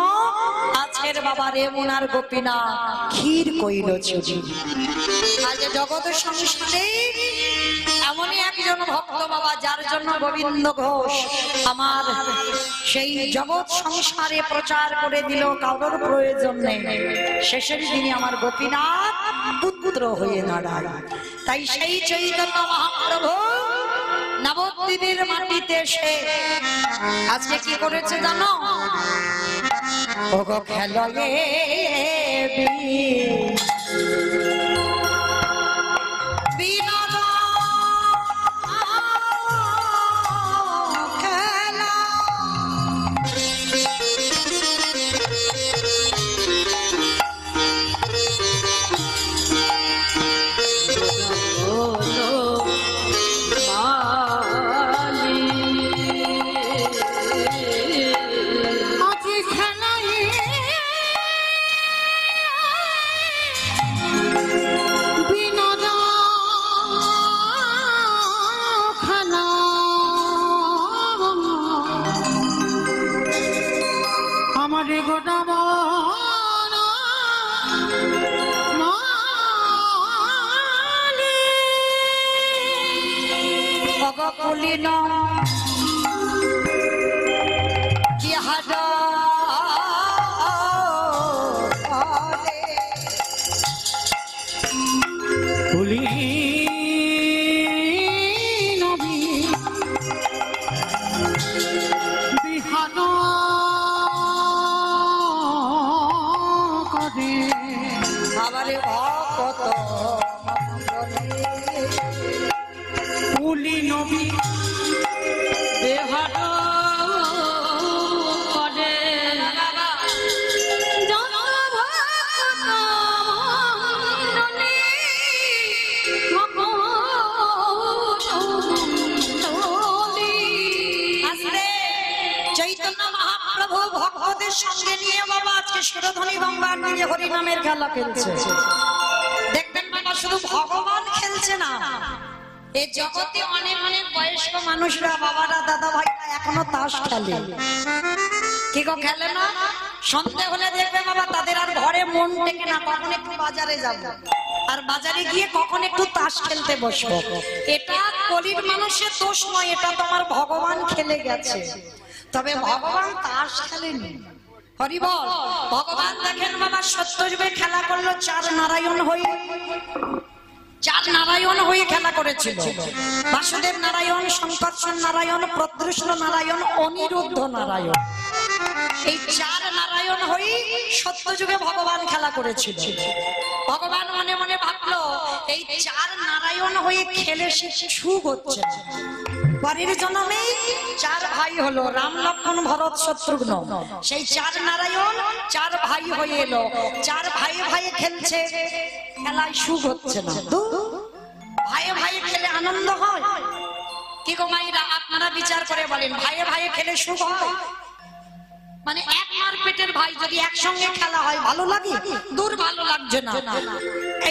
আজকের বাবা রেমুনার গোপীনা ক্ষীর কইল চুরি। আজ জগৎ সংসারে এমনই একজন ভক্ত বাবা, যার জন্য গোবিন্দ ঘোষ আমার সেই জগৎ সংসারে প্রচার করে দিল, কারোর প্রয়োজন নেই। শেষের দিনে আমার গোপীনাথ পুত্র হয়ে দাঁড়ায়। তাই সেই চৈতন্য মহাপ্রভু নবদ্বীপের মাটিতে এসে আজকে কি করেছে জানো? ওগো খেলো সঙ্গে নিয়ে বাবা আজকে সুরধ্বনি গঙ্গার তীরে হরিনামের খেলা খেলছে। দেখবেন বাবা শুধু ভগবান খেলছে না, এই জগতে অনেক অনেক বয়স্ক মানুষরা, বাবারা, দাদা ভাইরা এখনো তাস খেলে। কি গো খেলে না? সন্ধ্যে হলে দেখবে বাবা তাদের আর ঘরে মন টেকে না, কখন একটু বাজারে যাবো, আর বাজারে গিয়ে কখন একটু তাস খেলতে বসবো। এটা কলির মানুষের দোষ নয়, এটা তোমার ভগবান খেলে গেছে। তবে ভগবান তাস খেলেনি। হরি বল। ভগবান দেখেন বাবা সত্যযুগে খেলা করলো চার নারায়ণ হয়ে, চার নারায়ণ হয়ে খেলা করেছিল। বাসুদেব নারায়ণ, শঙ্কর্ষণ নারায়ণ, প্রদ্যুষ্ণ নারায়ণ, অনিরুদ্ধ নারায়ণ। এই চার নারায়ণ হয়ে সত্যযুগে ভগবান খেলা করেছিল। ভগবান মনে মনে ভাবলো এই চার নারায়ণ হয়ে খেলে সে সুখ হচ্ছে না। পরের জন্মে চার ভাই হলো, রাম, লক্ষ্মণ, ভরত, শত্রুঘ্ন। সেই চার নারায়ণ চার ভাই হয়ে এলো, চার ভাই ভাই খেলছে, খেলায় সুখ হচ্ছে না। ভাই ভাই খেলে আনন্দ হয়? কি গো মাইরা, আপনারা বিচার করে বলেন, ভাই ভাই খেলে সুখ হয়? মানে এক মার পেটের ভাই যদি একসঙ্গে খেলা হয় ভালো লাগে? দূর ভালো লাগছে না।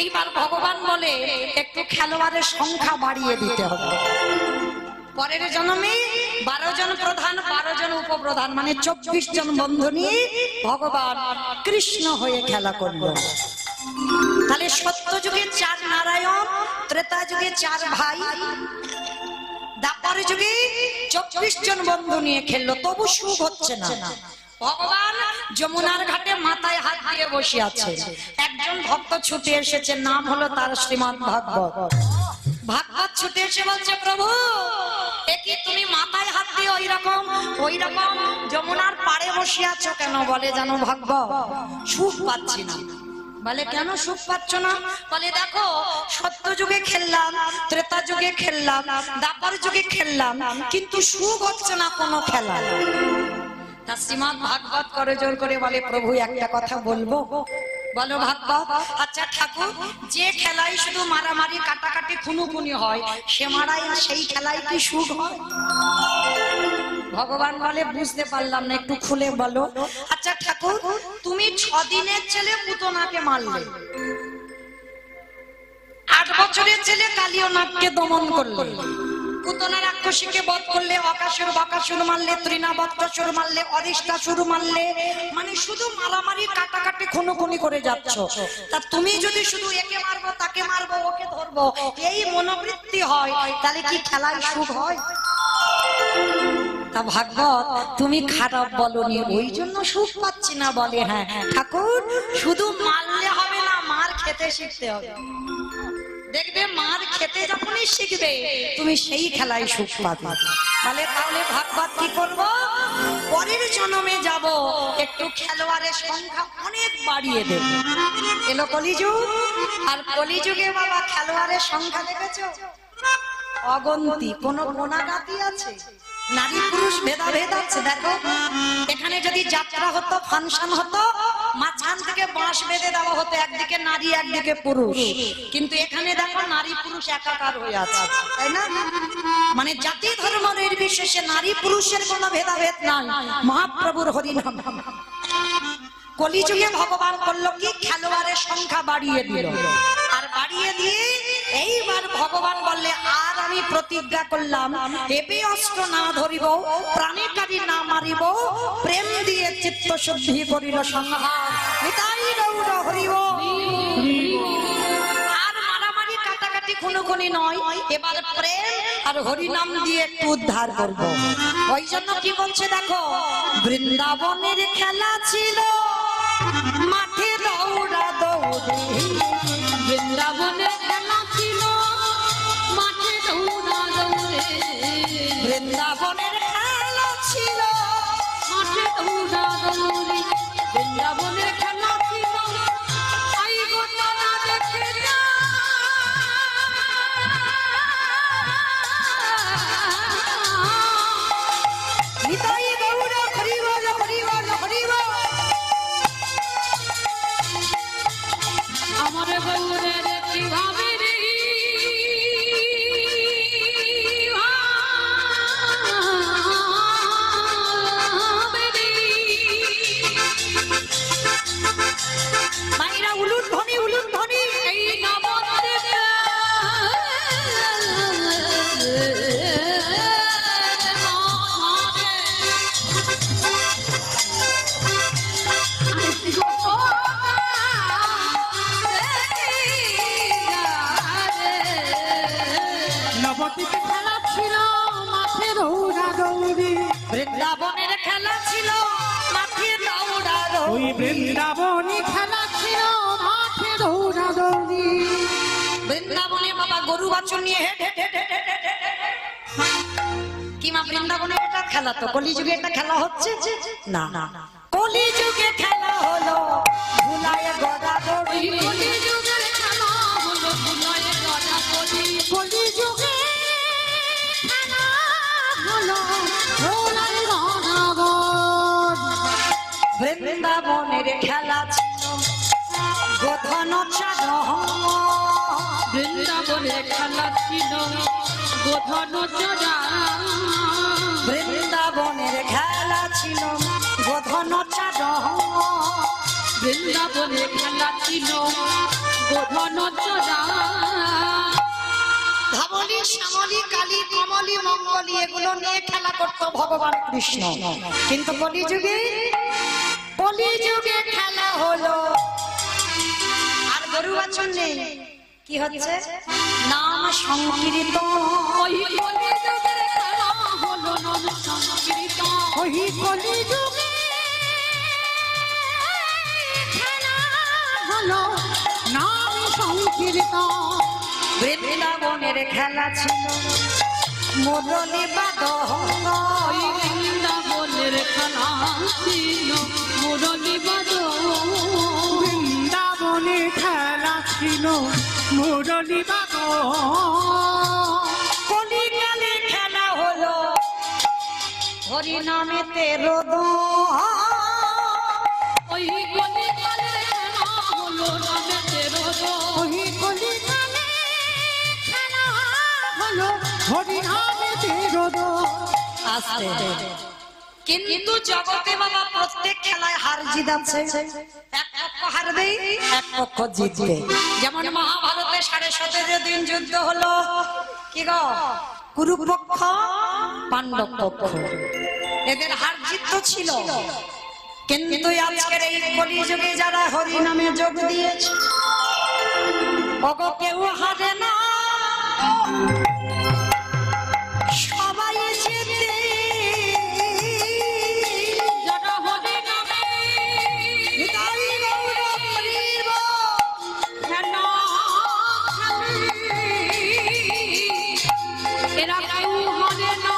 এইবার ভগবান বলে একটু খেলোয়াড়ের সংখ্যা বাড়িয়ে দিতে হবে। পরের জন্মে 12 জন প্রধান, 12 জন উপপ্রধান, মানে 24 জন বন্ধু নিয়ে ভগবান কৃষ্ণ হয়ে খেলা করল। তাহলে সত্য যুগে চার নারায়ণ, ত্রেতা যুগে চার ভাই, দ্বাপর যুগে 24 জন বন্ধু নিয়ে খেললো, তবু সুখ হচ্ছে না। ভগবান যমুনার ঘাটে মাথায় হাত দিয়ে বসে আছে। একজন ভক্ত ছুটে এসেছে, নাম হলো তার শ্রীমদ্ ভাগবত। ভাগবত ছুটে এসে বলছে, প্রভু একি তুমি মাথায় হাত দিয়ে ওই রকম যমুনার পাড়ে বসে আছো কেন? বলে জানো ভাগবত, সুখ পাচ্ছি না। বলে কেন সুখ পাচ্ছ না? বলে দেখো, সত্য যুগে খেললাম, ত্রেতা যুগে খেললাম, দ্বাপর যুগে খেললাম, কিন্তু সুখ হচ্ছে না কোনো খেলা। তা শ্রীমদ্ ভাগবত করে জোর করে বলে, প্রভু একটা কথা বলবো? বলো ভাগবত। আচ্ছা ঠাকুর, যে খেলায় শুধু মারামারি কাটাকাটি খুনোখুনি হয়, সেই খেলায় কি সুখ হয়? ভগবান বলে, বুঝতে পারলাম না, একটু খুলে বলো। আচ্ছা ঠাকুর, তুমি 6 দিনের ছেলে পুতনাকে মারলে, 8 বছরের ছেলে কালিয়নাগকে দমন করলে, পুতনা রাক্ষসীকে বধ করলে, অকাসুর বাকাসুর মারলে, তৃণাবত্তাসুর মারলে, অরিষ্টাসুর মারলে, মানে শুধু মারামারি কাটাকাটি খুনোখুনি করে যাচ্ছ। তা তুমি যদি শুধু একে মারবো, তাকে মারবো, ওকে ধরবো, এই মনোবৃত্তি হয়, তাহলে কি খেলায় সুখ হয়? তা ভাগবত তুমি খারাপ বলনি, ওই জন্য সুখ পাচ্ছি না। বলে হ্যাঁ ঠাকুর, শুধু মারলে হবে না, মার খেতে শিখতে হবে। দেখবে মার খেতে যখনই শিখবে, তুমি সেই খেলায় সুখ পাবে। বলে তাহলে ভাগবত কি করবো? পরের জন্মে যাব, একটু খেলোয়াড়ের সংখ্যা অনেক বাড়িয়ে দেব। এলো কলিযুগ, আর কলিযুগে বাবা খেলোয়াড়ের সংখ্যা দেখেছো অগন্তি, কোন গোনাগাতি আছে? নারী পুরুষ ভেদাভেদ আছে। দেখো এখানে যদি যাত্রা হতো, ফাংশন হতো, মাঝখান থেকে বাঁশ বেঁধে দেওয়া হতো, একদিকে নারী একদিকে পুরুষ, কিন্তু এখানে দেখো নারী পুরুষ একাকার হয়ে আছে, তাই না? মানে জাতি ধর্ম নির্বিশেষে নারী পুরুষের কোনো ভেদাভেদ নাই, মহাপ্রভুর হরিনাম। কলিযুগে ভগবান করলো কি? খেলোয়াড়ের সংখ্যা বাড়িয়ে দিল, আর বাড়িয়ে দিয়ে এইবার ভগবান বললে, আর আমি প্রতিজ্ঞা করলাম, এবে অস্ত্র না ধরিব, প্রাণীকারী না মারিব, প্রেম দিয়ে চিত্ত শুদ্ধি করিল সংহার। নিতাই গৌর হরিব। আর মারামারি কাটাকাটি খুনোখুনি নয়, এবার প্রেম আর হরিনাম দিয়ে একটু উদ্ধার করব। ওই জন্য কি বলছে দেখো, বৃন্দাবনের খেলা ছিল মাঠে দৌড়া দৌড়ি, বৃন্দাবনের খেলা ছিল মাঠে দৌড়া দৌড়ে, বৃন্দাবনের খেলা ছিল মাঠে দৌড়া দৌড়ে, বৃন্দাবনের খেলা ছিল আই ঘটনা দেখে যা। নিতাই গৌর হরিব হরিব হরিব। আমার গৌরের কিভাবে রে মাইরা উলুট ধ্বনি উলুট ধ্বনি। এই নবদ্বীপ নবদ্বীপে খেলা ছিল মাঠে দৌড়া দৌড়ি, বৃন্দাবনের খেলা ছিল মাঠে দৌড়া ওই দৌড়ি। বৃন্দাবনী খেলা ছিল মাঠে দৌড়া দৌড়ি। বৃন্দাবনে বাবা গরু বাছুর নিয়ে হেঁটে হেঁটে হেঁটে হেঁটে কি মা, বৃন্দাবনে এটা খেলা তো কলিযুগে এটা খেলা হচ্ছে না। কলিযুগে খেলা হলো ভুলায় গড়া দড়ি। কলিযুগের খেলা হলো ভুলায় গড়া দড়ি, কলিযুগে খেলা হলো ভোলার গণগণ। বৃন্দাবনের খেলা ছিল গোধন চারণ। বৃন্দাবনের খেলা ছিল গোধন চড়া, বৃন্দাবনের খেলা ছিল গোধন চারণ। বৃন্দাবনের খেলা ছিল গোধন চড়া। ধবলি শ্যামলি কালী কমলি মঙ্গলি এগুলো নিয়ে খেলা করতো ভগবান কৃষ্ণ, কিন্তু কলিযুগে খেলা হলো আর গরু বাছুর নেই, কি হচ্ছে নাম সংকীর্তন। ওই কলিযুগের খেলা হলো নাম সংকীর্তন, ওই কলিযুগে খেলা হলো নাম সংকীর্তন। বৃন্দাবন বৃন্দাবনের খেলা ছিল মুরলী বাদন ওই বৃন্দাবনের খেলা ছিল মুরলী বাদন বৃন্দাবনে খেলা ছিল মুরলী বাদন কলিকালে খেলা হলো হরি নামেতে রোদ ওই কলিকালে খেলা হলো নামেতে রোদ ওই কলিকালে খেলা হলো হরিনামেতে রোদ আসতে কিন্তু জগতে বাবা প্রত্যেক খেলায় হার জিত আছে এক পক্ষ হারবে এক পক্ষ জিতবে যেমন মহাভারতে 17.5 দিন যুদ্ধ হলো কি গো কুরুপক্ষ পাণ্ডব পক্ষ এদের হার জিত তো ছিল কিন্তু আজকের এই কলিযুগে যারা হরি নামে যোগ দিয়েছে ওগো কেউ হারে না সবাই জিতে যারা হরি নামে হৃদয় গৌর করিব খেলা খেলে এরা কেউ হারে না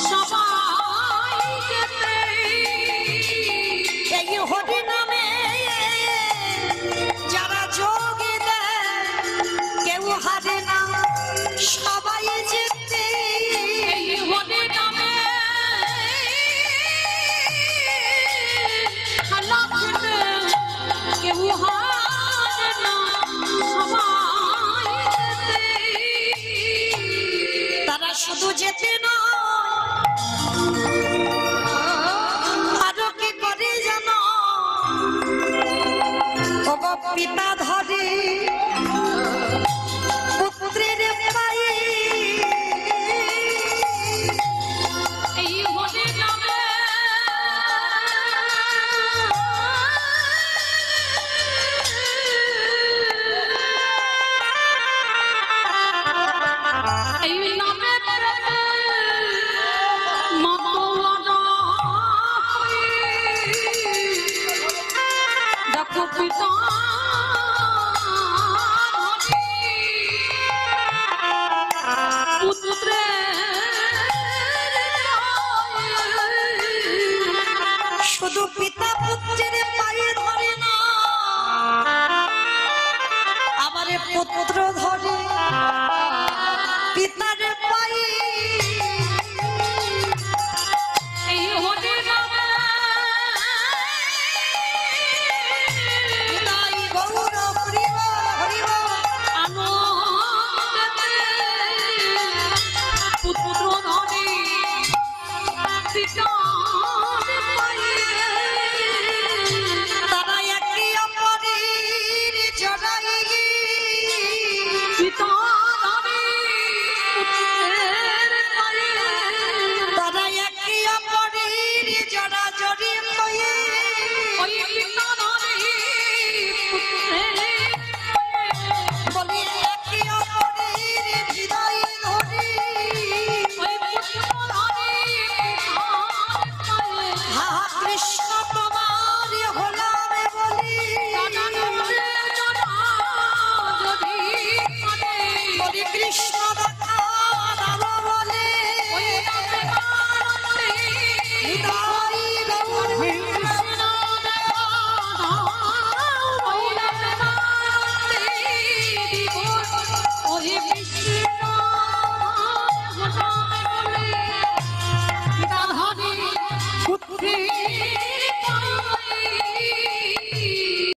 সবাই যেতে এই হরি নামে যারা যোগ দেয় কেউ হারে না সবাই জিতে এই হরি নামে খেলা খেলে কেউ হারে না সবাই যেতে তারা শুধু যেতে না আরো কি করে জানো ওগো পিতা ধরে পুত্রের পায়ে এই হরি নামে এই নামে মাতোয়ারা দেখো পিতা শুধু পিতা পুত্রের পায়ে ধরে না আবার পুত্র ধরে